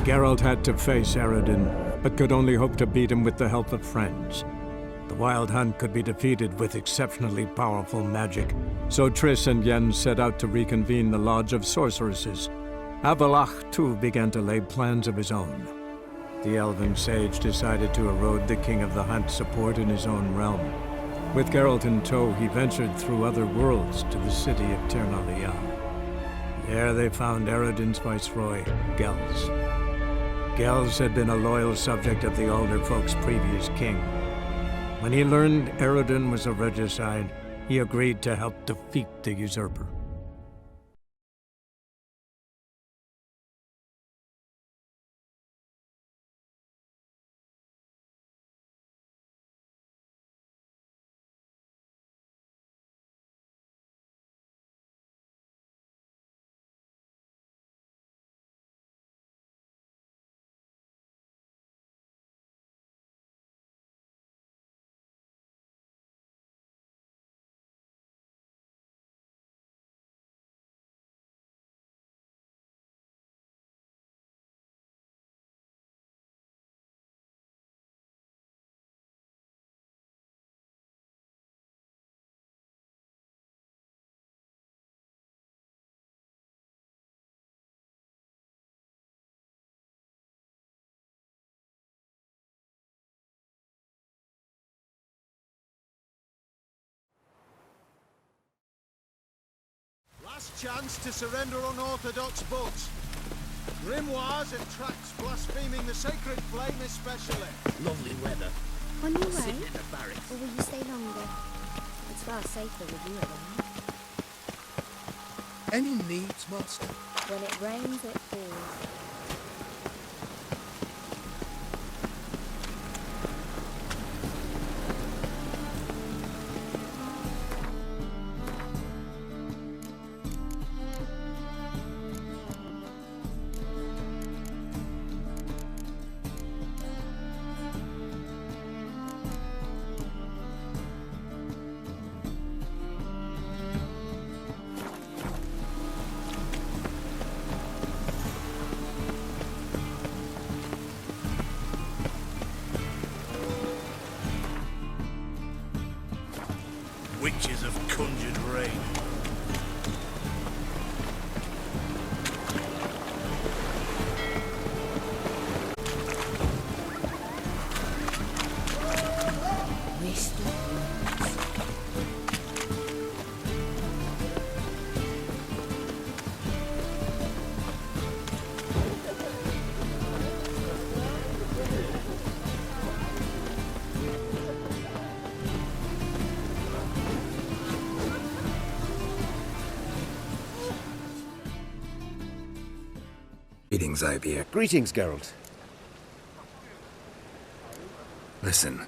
Geralt had to face Eredin, but could only hope to beat him with the help of friends. The Wild Hunt could be defeated with exceptionally powerful magic, so Triss and Yen set out to reconvene the Lodge of Sorceresses. Avalach, too, began to lay plans of his own. The elven sage decided to erode the King of the Hunt's support in his own realm. With Geralt in tow, he ventured through other worlds to the city of Tir na Lial. There they found Eredin's viceroy, Gels. Gels had been a loyal subject of the Alder Folk's previous king. When he learned Eredin was a regicide, he agreed to help defeat the usurper. Last chance to surrender unorthodox books. Grimoires and tracts blaspheming the sacred flame especially. Lovely weather. On your Sit way, in the barracks. or will you stay longer? It's far safer with you around. Any needs, master? When it rains, it pours. Witches have conjured rain. Waste of words. Greetings, Ibeer. Greetings, Geralt. Listen.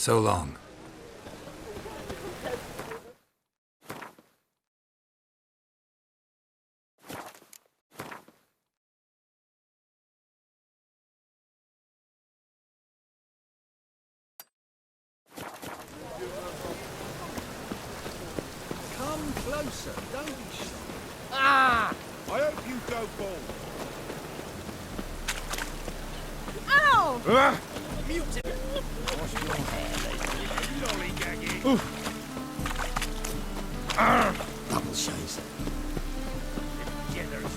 So long. Come closer, don't be shy. I hope you go bald. Ow! Lollygaggy. Double shaze. Generous.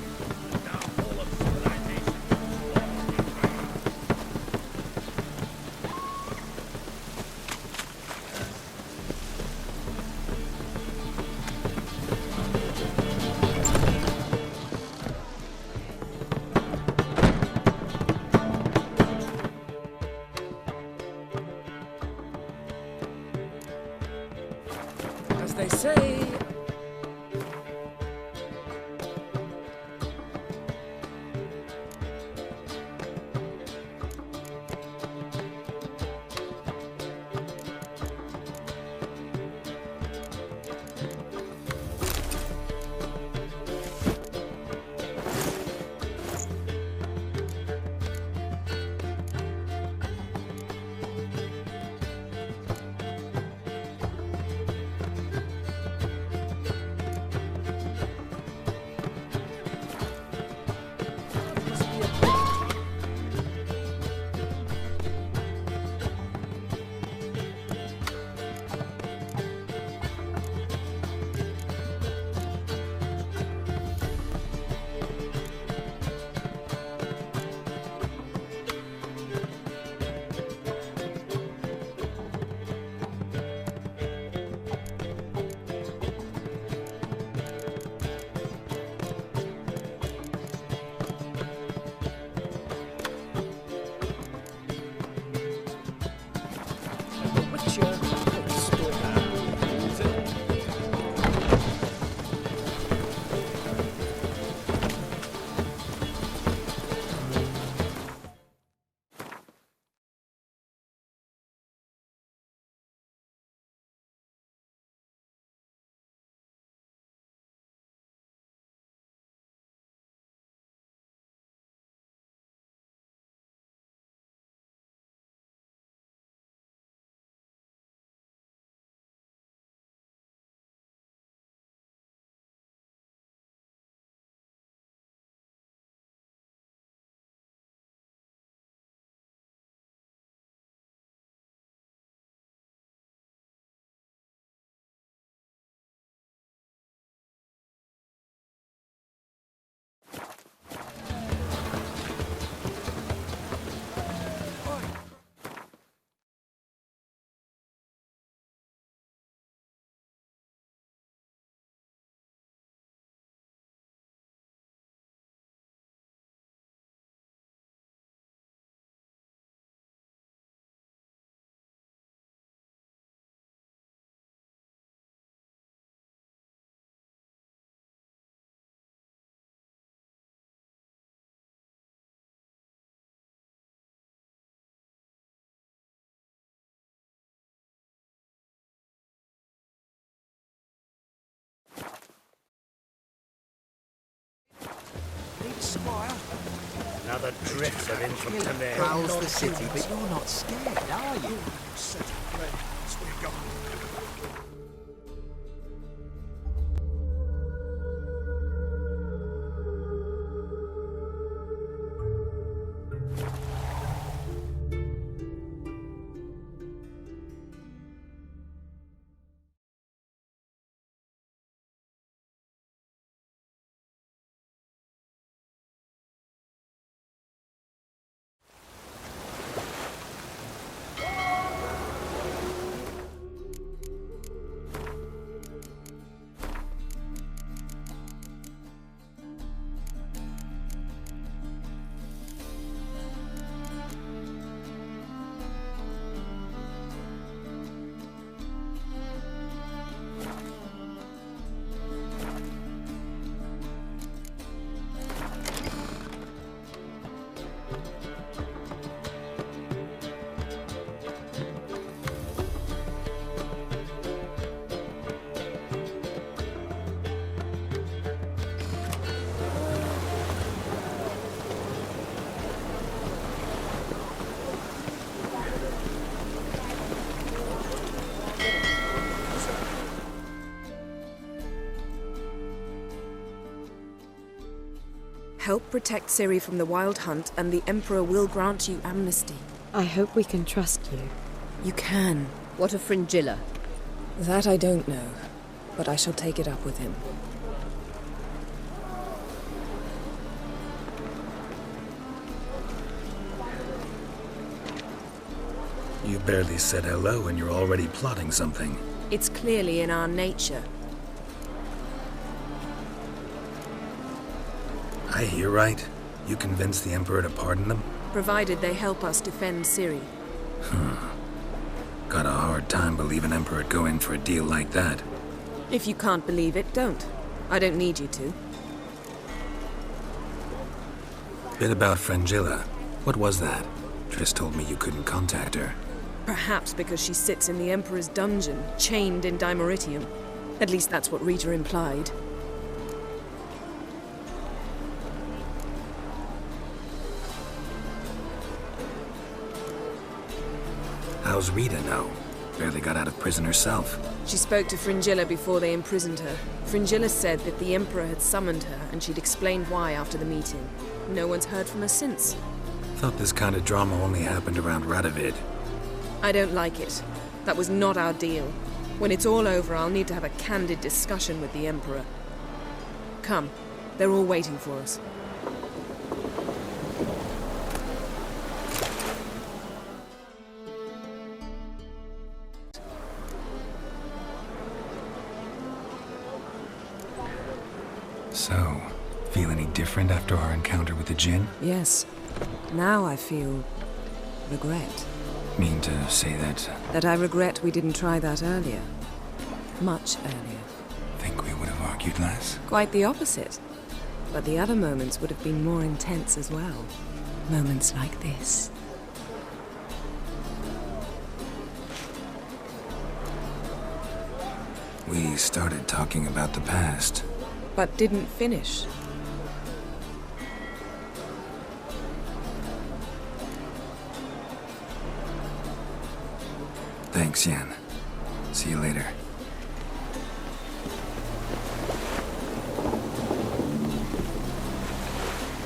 Now all of civilization. As they say, the Witcher could stalker. Another drift of infant there. Prowls the city, but you're not scared, are you? help protect Ciri from the Wild Hunt, and the Emperor will grant you amnesty. I hope we can trust you. You can. What of Fringilla? That I don't know, but I shall take it up with him. You barely said hello and you're already plotting something. It's clearly in our nature. I hear right? You convinced the Emperor to pardon them? Provided they help us defend Ciri. Got a hard time believing Emperor would go in for a deal like that. If you can't believe it, don't. I don't need you to. Bit about Fringilla. What was that? Triss told me you couldn't contact her. Perhaps because she sits in the Emperor's dungeon, chained in Dimeritium. At least that's what Rita implied. How's Rita know? Barely got out of prison herself. She spoke to Fringilla before they imprisoned her. Fringilla said that the Emperor had summoned her, and she'd explained why after the meeting. No one's heard from her since. Thought this kind of drama only happened around Radovid. I don't like it. That was not our deal. When it's all over, I'll need to have a candid discussion with the Emperor. Come. They're all waiting for us. So, feel any different after our encounter with the Djinn? Yes. Now I feel... regret. Mean to say that? That I regret we didn't try that earlier. Much earlier. Think we would have argued less? Quite the opposite. But the other moments would have been more intense as well. Moments like this. We started talking about the past. But didn't finish. Thanks, Yen. See you later.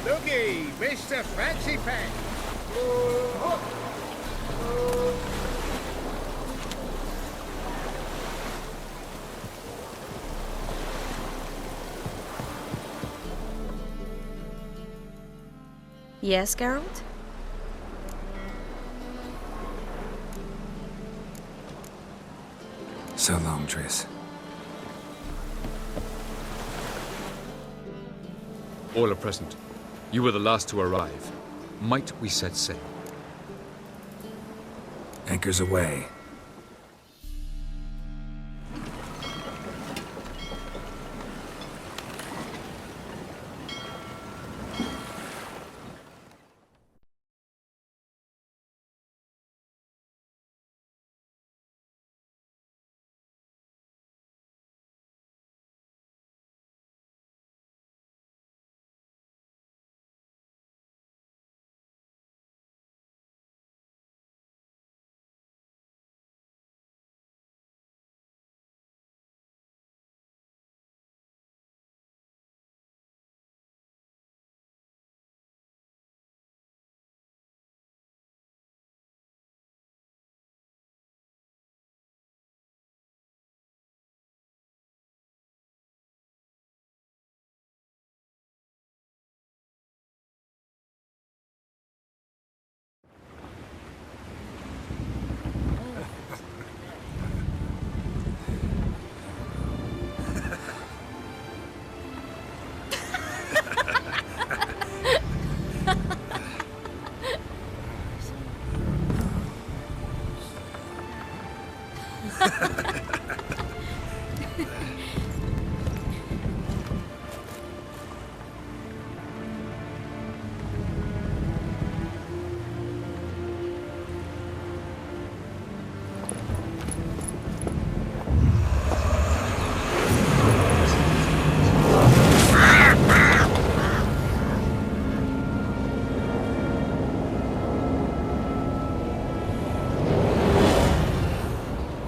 Looky, Mr. Fancy Pants. Yes, Geralt? So long, Triss. All are present. You were the last to arrive. Might we set sail? Anchors away.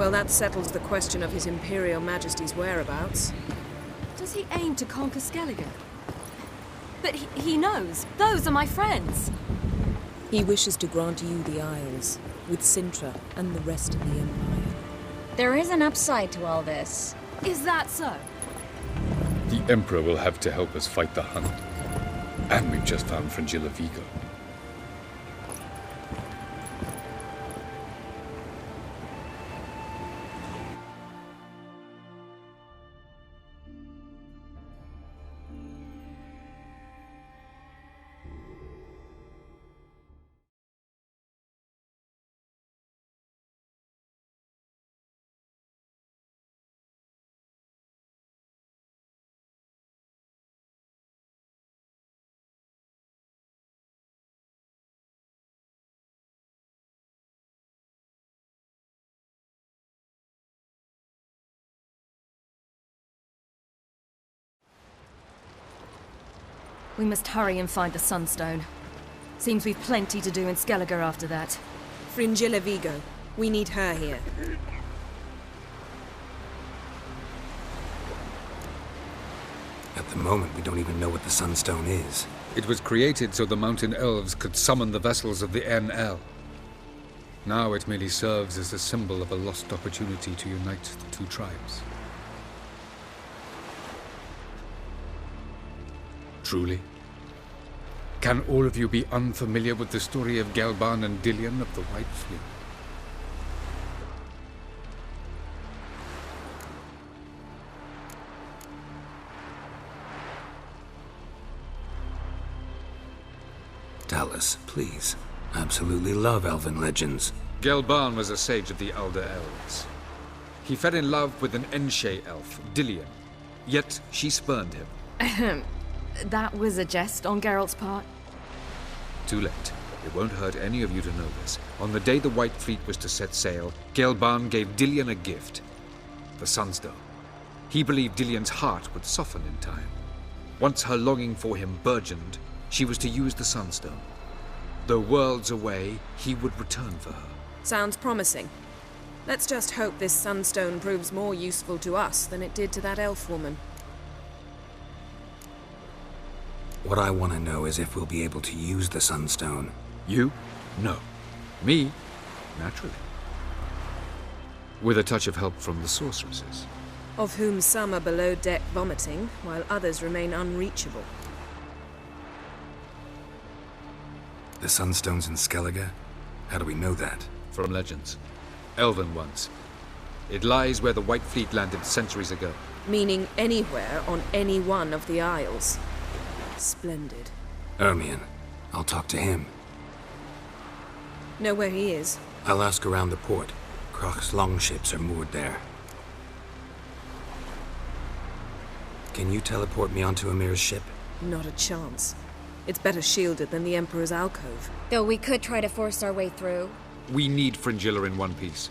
Well, that settles the question of His Imperial Majesty's whereabouts. Does he aim to conquer Skellige? But he knows. Those are my friends. He wishes to grant you the Isles, with Sintra and the rest of the Empire. There is an upside to all this. Is that so? The Emperor will have to help us fight the Hunt. And we've just found Fringilla Vigo. We must hurry and find the Sunstone. Seems we've plenty to do in Skellige after that. Fringilla Vigo. We need her here. At the moment, we don't even know what the Sunstone is. It was created so the mountain elves could summon the vessels of the NL. Now it merely serves as a symbol of a lost opportunity to unite the two tribes. Truly? Can all of you be unfamiliar with the story of Gelban and Dillion of the White Fleet? Tell us, please. I absolutely love elven legends. Gelban was a sage of the Elder Elves. He fell in love with an Enshe elf, Dillion, yet she spurned him. Ahem. That was a jest on Geralt's part. Too late. It won't hurt any of you to know this. On the day the White Fleet was to set sail, Gelban gave Dillion a gift. The Sunstone. He believed Dillion's heart would soften in time. Once her longing for him burgeoned, she was to use the Sunstone. Though worlds away, he would return for her. Sounds promising. Let's just hope this Sunstone proves more useful to us than it did to that elf woman. What I want to know is if we'll be able to use the Sunstone. You? No. Me? Naturally. With a touch of help from the sorceresses. Of whom some are below deck vomiting, while others remain unreachable. The Sunstone's in Skellige? How do we know that? From legends. Elven ones. It lies where the White Fleet landed centuries ago. Meaning anywhere on any one of the Isles. Splendid. Ermion. I'll talk to him. Know where he is? I'll ask around the port. Croc's longships are moored there. Can you teleport me onto Amir's ship? Not a chance. It's better shielded than the Emperor's alcove. Though we could try to force our way through. We need Fringilla in one piece.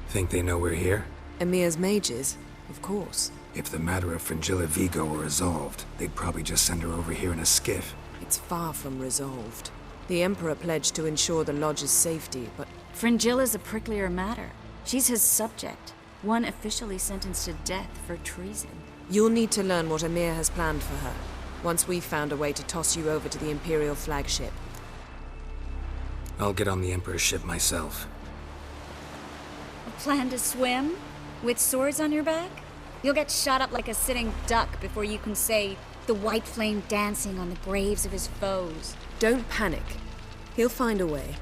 Think they know we're here? Emir's mages, of course. If the matter of Fringilla Vigo were resolved, they'd probably just send her over here in a skiff. It's far from resolved. The Emperor pledged to ensure the Lodge's safety, but... Fringilla's a pricklier matter. She's his subject, one officially sentenced to death for treason. You'll need to learn what Emir has planned for her, once we've found a way to toss you over to the Imperial flagship. I'll get on the Emperor's ship myself. A plan to swim? With swords on your back? You'll get shot up like a sitting duck before you can say, the white flame dancing on the graves of his foes. Don't panic. He'll find a way.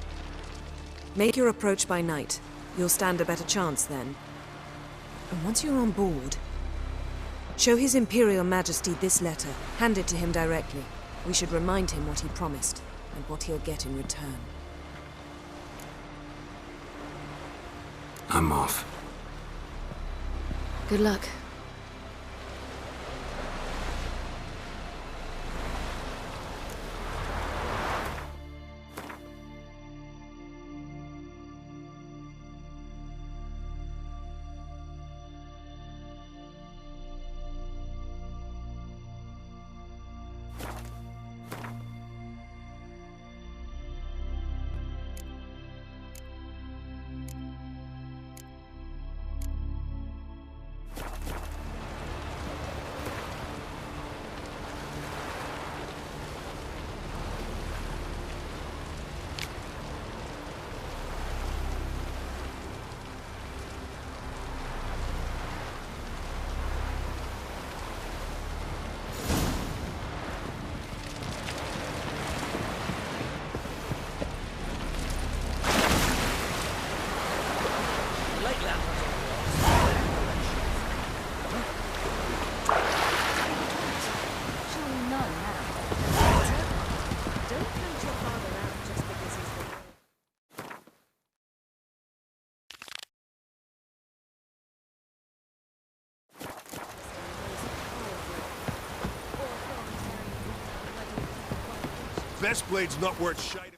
Make your approach by night. You'll stand a better chance then. And once you're on board, show His Imperial Majesty this letter. Hand it to him directly. We should remind him what he promised, and what he'll get in return. I'm off. Good luck. hunt your father out just because he's the Best blade's not worth shite.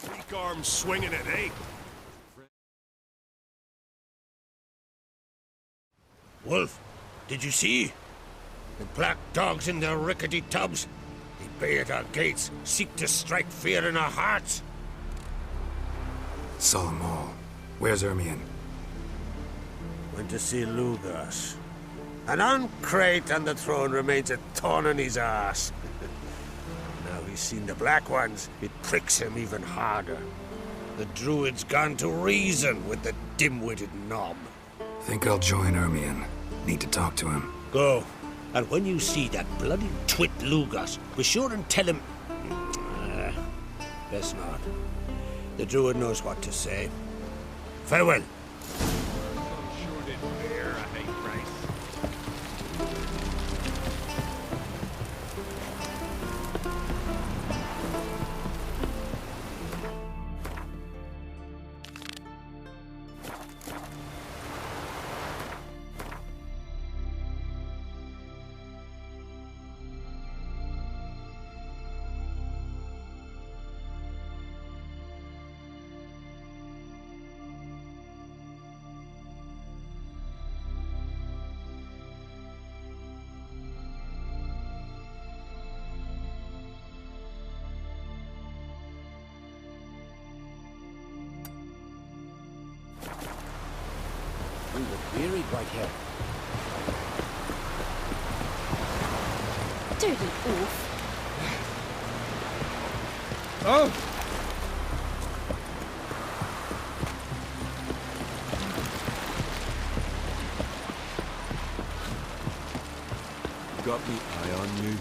Weak arms swinging it, eh? Wolf, did you see? The black dogs in their rickety tubs. They bay at our gates, seek to strike fear in our hearts. Saw them all. Where's Ermion? Went to see Lugas. An uncrate on the throne remains a thorn in his ass. Now he's seen the Black Ones, it pricks him even harder. The Druid's gone to reason with the dim-witted knob. Think I'll join Ermion. Need to talk to him. Go. And when you see that bloody twit Lugas, be sure and tell him... best not. The Druid knows what to say. Farewell. We were wearied right here. dirty oaf. Oh! Got me eye on you.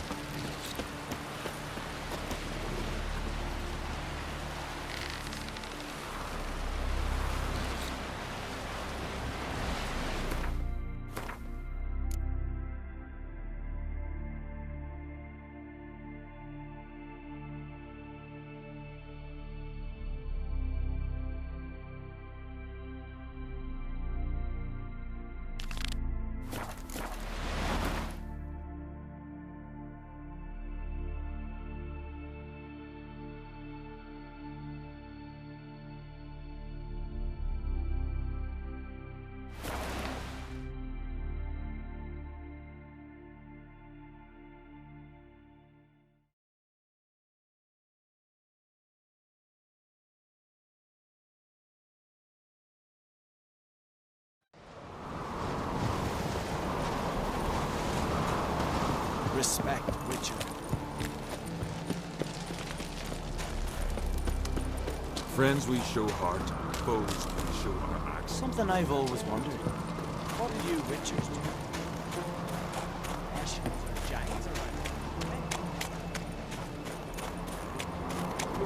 Respect, Richard. Friends we show heart, foes we show our axe. Something I've always wondered. What do you Richards do? Russians or giants around?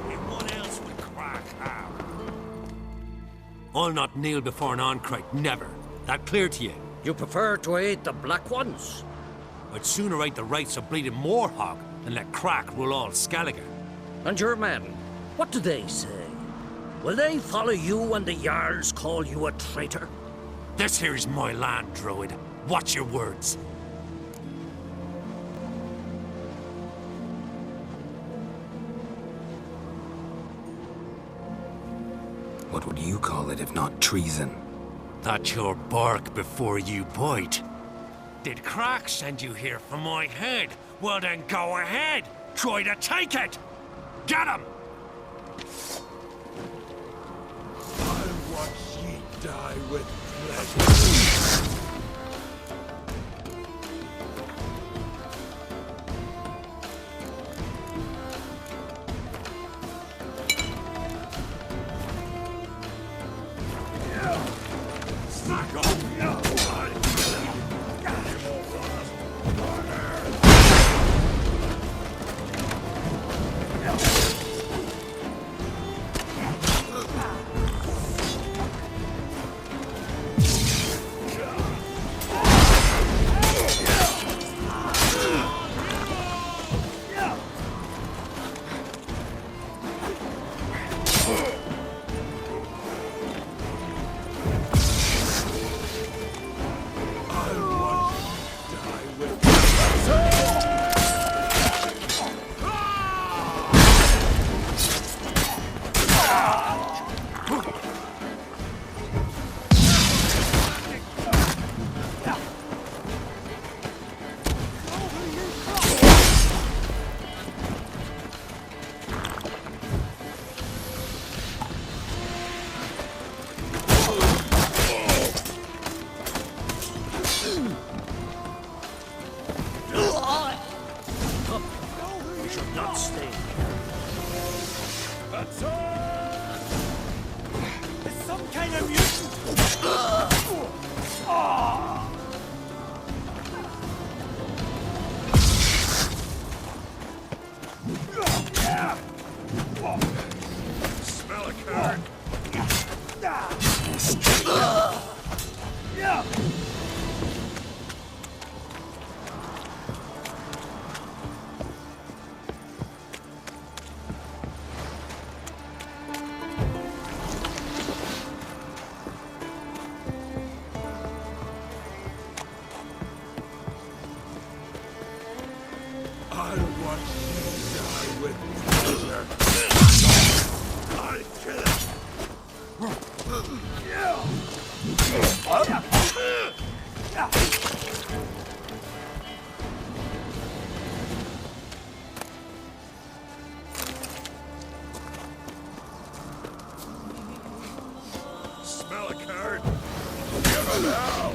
Anyone else would crack how? I'll not kneel before an Oncrite, never. That clear to you? You prefer to aid the Black Ones? I'd sooner right the rights of bleeding Moorhog than let Crack rule all Skellige. And your men, what do they say? Will they follow you when the Jarls call you a traitor? This here's my land, Druid. Watch your words. What would you call it if not treason? That's your bark before you bite. Did Crack send you here for my head? Well then go ahead! Try to take it! Get him! I'll watch ye die with pleasure. We should not stay. That's all! It's some kind of mutant! Smell a card. I'll watch you die with pleasure. I'll kill Smell a card. Give it out.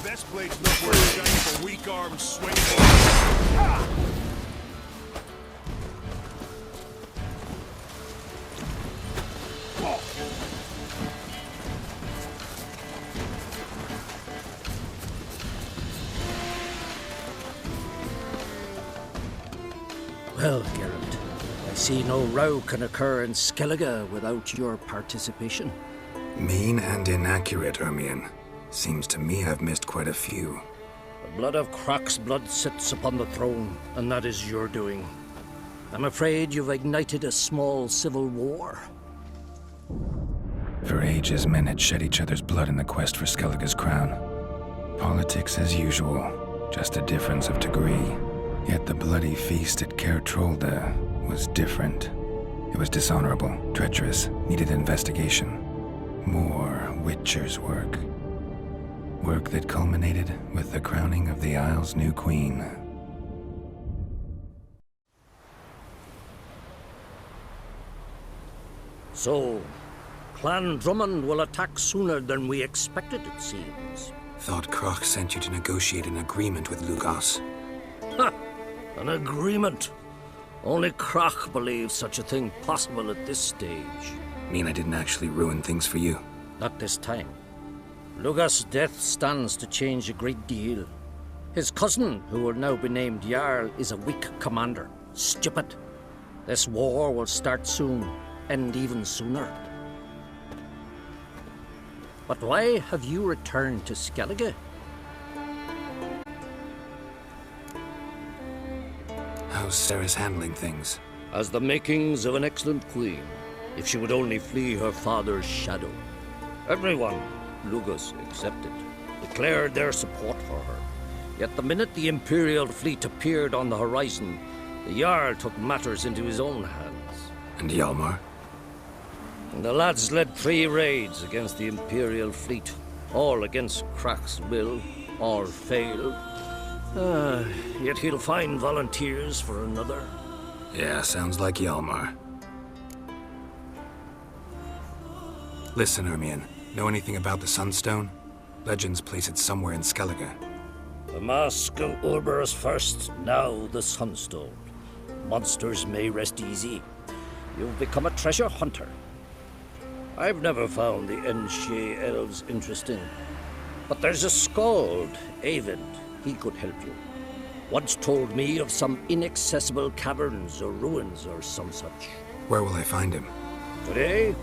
Best blade's not worth shining for weak arms swinging. Well, Geralt, I see no row can occur in Skellige without your participation. Mean and inaccurate, RoonArun. Seems to me I've missed quite a few. The blood of Croc's blood sits upon the throne, and that is your doing. I'm afraid you've ignited a small civil war. For ages, men had shed each other's blood in the quest for Skellige's crown. Politics as usual, just a difference of degree. Yet the bloody feast at Caer Trolda was different. It was dishonorable, treacherous, needed investigation. More Witcher's work. Work that culminated with the crowning of the Isle's new queen. So, Clan Drummond will attack sooner than we expected, it seems. Thought Croc sent you to negotiate an agreement with Lugos. Ha! An agreement? Only Croc believes such a thing possible at this stage. Mean I didn't actually ruin things for you? Not this time. Lugos' death stands to change a great deal. His cousin, who will now be named Jarl, is a weak commander. Stupid. This war will start soon, end even sooner. But why have you returned to Skellige? how's Sarah's handling things? As the makings of an excellent queen, if she would only flee her father's shadow. Everyone, Lugus excepted, declared their support for her. Yet the minute the Imperial fleet appeared on the horizon, the Jarl took matters into his own hands. And Hjalmar? And the lads led 3 raids against the Imperial fleet, all against Krak's will, all failed. Yet he'll find volunteers for another. Yeah, sounds like Hjalmar. Listen, Ermion, know anything about the Sunstone? Legends place it somewhere in Skellige. The mask of Urber's first, now the Sunstone. Monsters may rest easy. You've become a treasure hunter. I've never found the Enshe elves interesting. But there's a skald, Avind. He could help you. Once told me of some inaccessible caverns or ruins or some such. Where will I find him? Today?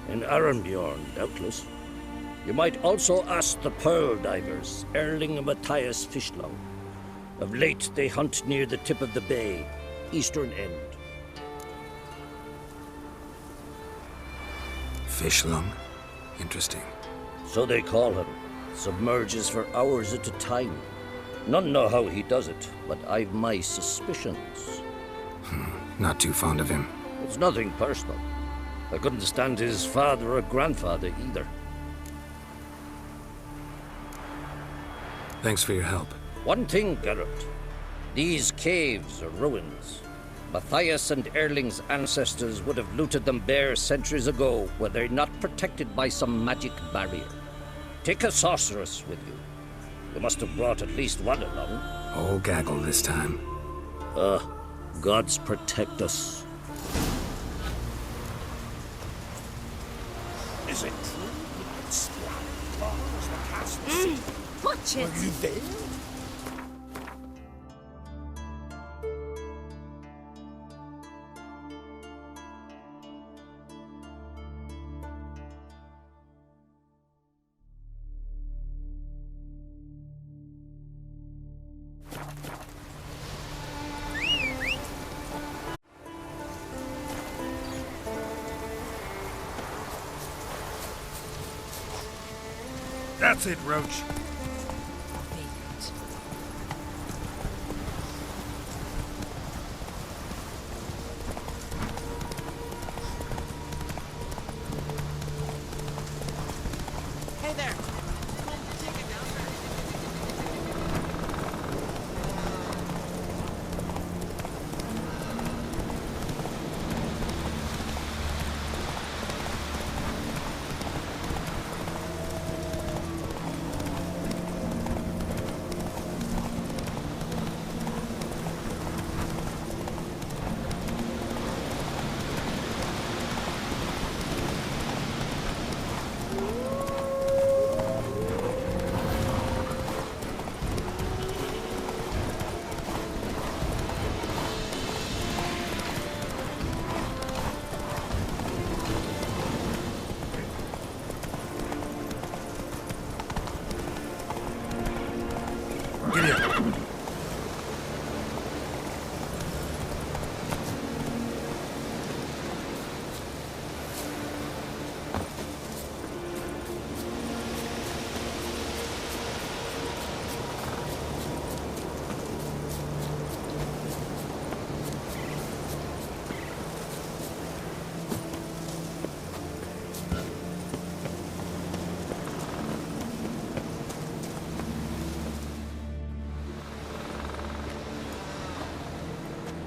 In Arunbjorn, doubtless. You might also ask the pearl divers, Erling and Matthias Fishlung. Of late, they hunt near the tip of the bay, eastern end. Fishlung? Interesting. So they call him. Submerges for hours at a time. None know how he does it, but I've my suspicions. Not too fond of him. It's nothing personal. I couldn't stand his father or grandfather either. Thanks for your help. One thing, Geralt. These caves are ruins. Matthias and Erling's ancestors would have looted them bare centuries ago were they not protected by some magic barrier. Take a sorceress with you. You must have brought at least one along. All gaggle this time. Gods protect us. Is it true? Splat bars the castle city. Watch it! Were you there? That's it, Roach. Hey there. Take it down there.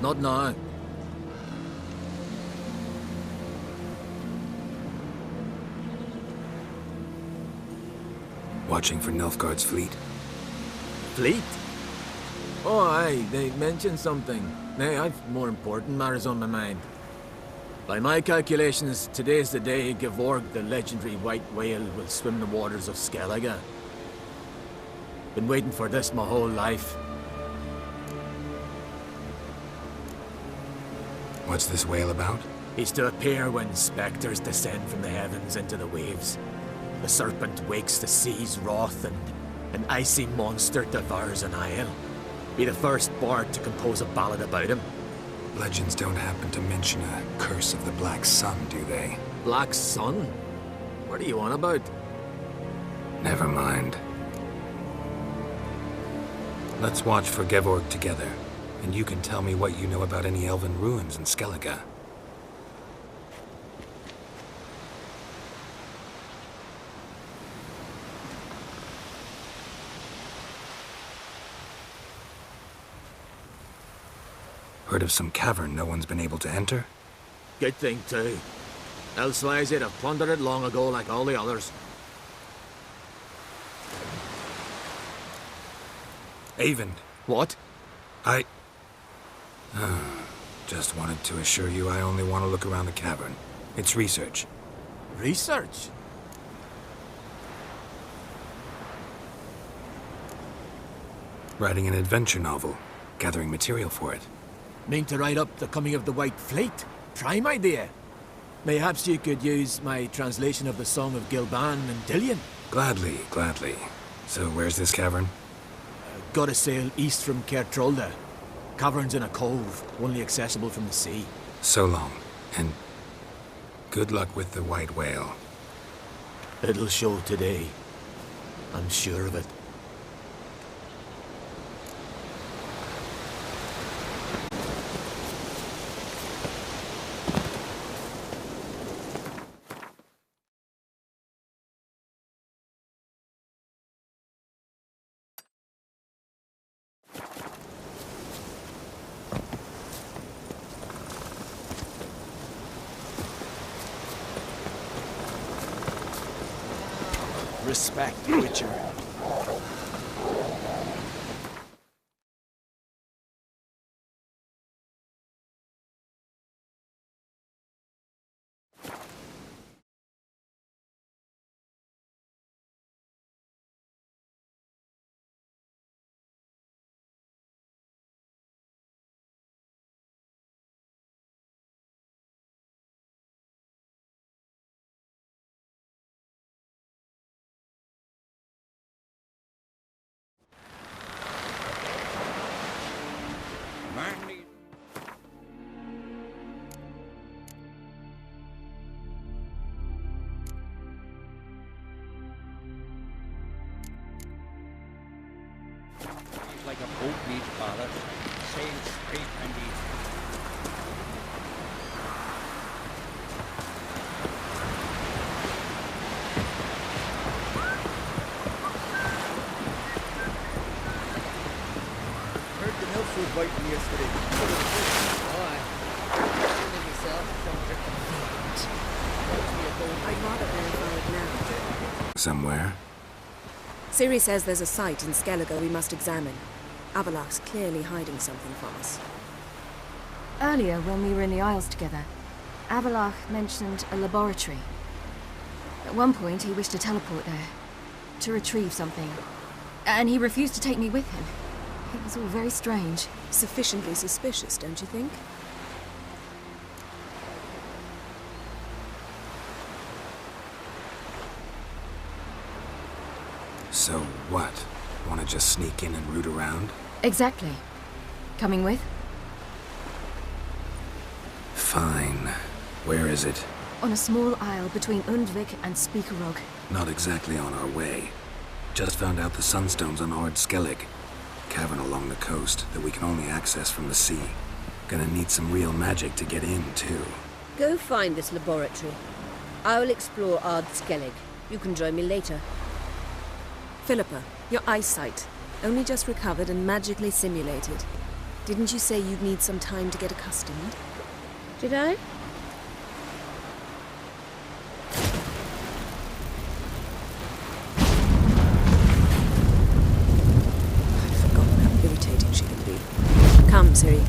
Not now. Watching for Nilfgaard's fleet? Fleet? Oh, aye, they mentioned something. Nay, I've more important matters on my mind. By my calculations, today's the day Gevorg, the legendary white whale, will swim the waters of Skellige. Been waiting for this my whole life. What's this whale about? He's to appear when spectres descend from the heavens into the waves. The serpent wakes the sea's wrath and an icy monster devours an isle. Be the first bard to compose a ballad about him. Legends don't happen to mention a curse of the Black Sun, do they? Black Sun? What are you on about? Never mind. Let's watch for Gevorg together, and you can tell me what you know about any elven ruins in Skellige. Heard of some cavern no one's been able to enter? Good thing, too. Elsewise, they'd have plundered it long ago like all the others. Avon. What? I... just wanted to assure you I only want to look around the cavern. It's research. Research? Writing an adventure novel. Gathering material for it. Mean to write up the coming of the White Fleet? Prime idea. Mayhaps you could use my translation of the Song of Gilban and Dillion? Gladly, gladly. So where's this cavern? Gotta sail east from Cair Trolda. Cavern's in a cove, only accessible from the sea. So long, and good luck with the white whale. It'll show today. I'm sure of it. Respect, Witcher. Like a boat needs ballast, sail straight and east. Heard the milk was waiting yesterday. I'd rather verify it now. Somewhere? Ciri says there's a site in Skellige we must examine. Avalach's clearly hiding something from us. Earlier, when we were in the Isles together, Avalach mentioned a laboratory. At one point, he wished to teleport there, to retrieve something. And he refused to take me with him. It was all very strange. Sufficiently suspicious, don't you think? So what? Want to just sneak in and root around? Exactly. Coming with? Fine. Where is it? On a small isle between Undvik and Speakerog. Not exactly on our way. Just found out the sunstones on Ard Skellig. Cavern along the coast that we can only access from the sea. Gonna need some real magic to get in, too. Go find this laboratory. I will explore Ard Skellig. You can join me later. Philippa, your eyesight. Only just recovered and magically simulated. Didn't you say you'd need some time to get accustomed? Did I? I'd forgotten how irritating she can be. Come, Ciri.